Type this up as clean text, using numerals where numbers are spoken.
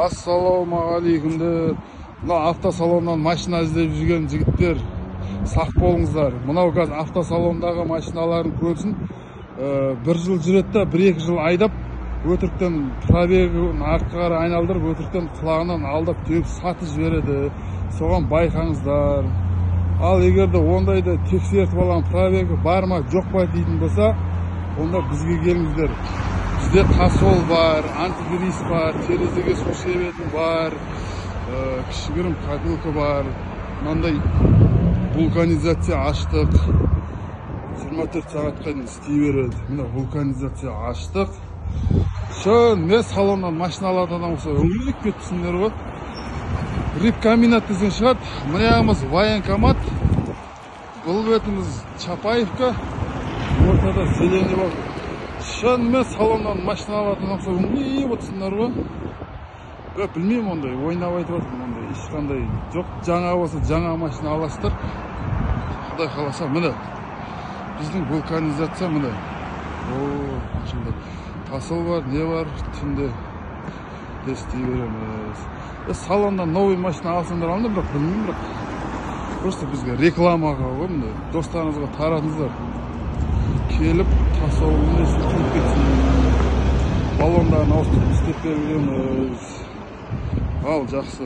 Ассалаумағалейкумдер. Мына автосалоннан машина іздеп жүрген жігіттер, сақ болыңыздар. Мынау қазір автосалондағы машиналарын көрсін. Bir жыл жүреді да, 1-2 жыл айдап, өтіріктен пробегін артқа қарай айналдырып, өтіріктен құлағынан алдап теуіп сатып жібереді. Соған байқаңыздар. Ал егер де ондайды тексертіп алған пробегі бар ма, жоқ па дейтін болса, онда бізге келіңіздер. Bizde tasol var, antigriz var, terezege su sebeti var, kişigirим kagılkı var. Mınday vulkanizasiya açtık. 24 saatқа дейін істей береді. Мына vulkanizasiya açtık. Şu мен салоннан машиналардан болса өңіріп кетіпсіңдер ғой. Рибкомбинат деген шығады. Мынағымыз военкомат. Бұл бетіміз Чапаевка. Ортада зеленый бар. Шынымен салоннан машиналардан болса өңіріп отырсыңдар ғой. Білмеймін ондай, ойнап айтып отырмын ондай. Ешқандай жоқ. Жаңа болса жаңа машина аласыздар. Құдай қаласа міне. Біздің vulkanizasiya міне. Şimdi tasol var, ne var? Şimdi істей береміз. Салондан новый машина алсаңдар алыңдар, бірақ білмеймін, бірақ просто бізге рекламаға ғой, міне достарыңызға таратыңыздар. Келіп tasolын істеп кетсін. Баллондарын ауыстырып істеп береміз. Ал, жақсы.